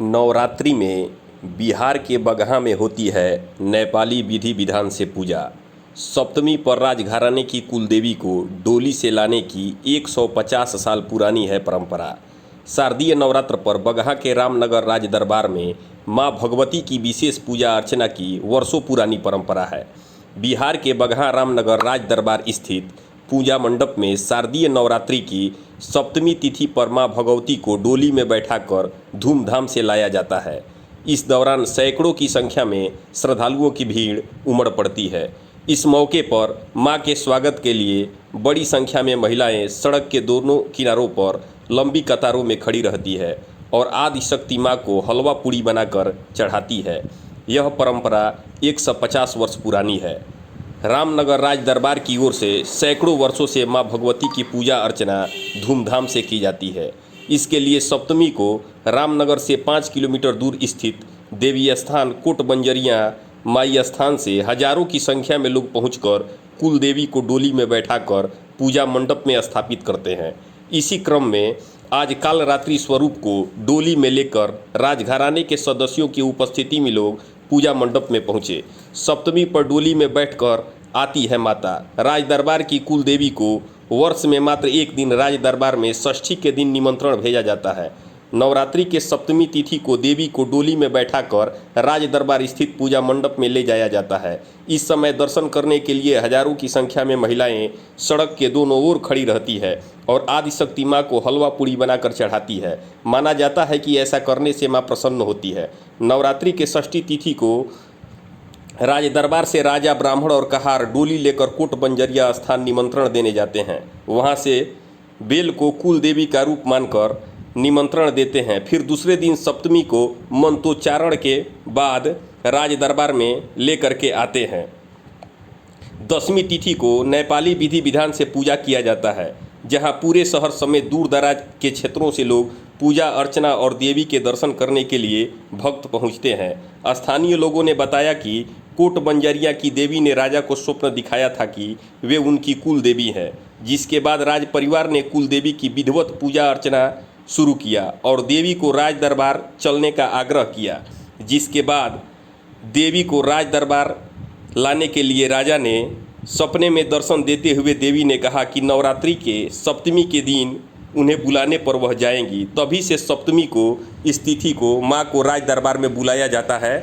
नवरात्रि में बिहार के बगहा में होती है नेपाली विधि विधान से पूजा। सप्तमी पर राजघराने की कुलदेवी को डोली से लाने की 150 साल पुरानी है परंपरा। शारदीय नवरात्र पर बगहा के रामनगर राज दरबार में मां भगवती की विशेष पूजा अर्चना की वर्षों पुरानी परंपरा है। बिहार के बगहा रामनगर राज दरबार स्थित पूजा मंडप में शारदीय नवरात्रि की सप्तमी तिथि पर मां भगवती को डोली में बैठाकर धूमधाम से लाया जाता है। इस दौरान सैकड़ों की संख्या में श्रद्धालुओं की भीड़ उमड़ पड़ती है। इस मौके पर मां के स्वागत के लिए बड़ी संख्या में महिलाएं सड़क के दोनों किनारों पर लंबी कतारों में खड़ी रहती है और आदि शक्ति मां को हलवा पूड़ी बनाकर चढ़ाती है। यह परंपरा 150 वर्ष पुरानी है। रामनगर राज दरबार की ओर से सैकड़ों वर्षों से मां भगवती की पूजा अर्चना धूमधाम से की जाती है। इसके लिए सप्तमी को रामनगर से 5 किलोमीटर दूर स्थित देवी स्थान कोटबंजरिया माई स्थान से हजारों की संख्या में लोग पहुंचकर कुल देवी को डोली में बैठाकर पूजा मंडप में स्थापित करते हैं। इसी क्रम में आज काल रात्रि स्वरूप को डोली में लेकर राजघराने के सदस्यों की उपस्थिति में लोग पूजा मंडप में पहुंचे। सप्तमी पर डोली में बैठकर आती है माता। राज दरबार की कुल देवी को वर्ष में मात्र एक दिन राज दरबार में षष्ठी के दिन निमंत्रण भेजा जाता है। नवरात्रि के सप्तमी तिथि को देवी को डोली में बैठाकर राज दरबार स्थित पूजा मंडप में ले जाया जाता है। इस समय दर्शन करने के लिए हजारों की संख्या में महिलाएं सड़क के दोनों ओर खड़ी रहती है और आदि शक्ति मां को हलवा पूड़ी बनाकर चढ़ाती है। माना जाता है कि ऐसा करने से मां प्रसन्न होती है। नवरात्रि के षष्ठी तिथि को राज दरबार से राजा, ब्राह्मण और कहार डोली लेकर कोटबंजरिया स्थान निमंत्रण देने जाते हैं। वहां से बेल को कुल देवी का रूप मानकर निमंत्रण देते हैं। फिर दूसरे दिन सप्तमी को मंत्रोच्चारण के बाद राज दरबार में लेकर के आते हैं। दसवीं तिथि को नेपाली विधि विधान से पूजा किया जाता है, जहां पूरे शहर समेत दूर दराज के क्षेत्रों से लोग पूजा अर्चना और देवी के दर्शन करने के लिए भक्त पहुंचते हैं। स्थानीय लोगों ने बताया कि कोटबंजरिया की देवी ने राजा को स्वप्न दिखाया था कि वे उनकी कुल देवी हैं, जिसके बाद राज परिवार ने कुल देवी की विधिवत पूजा अर्चना शुरू किया और देवी को राज दरबार चलने का आग्रह किया। जिसके बाद देवी को राज दरबार लाने के लिए राजा ने सपने में दर्शन देते हुए देवी ने कहा कि नवरात्रि के सप्तमी के दिन उन्हें बुलाने पर वह जाएंगी। तभी से सप्तमी को इस तिथि को मां को राज दरबार में बुलाया जाता है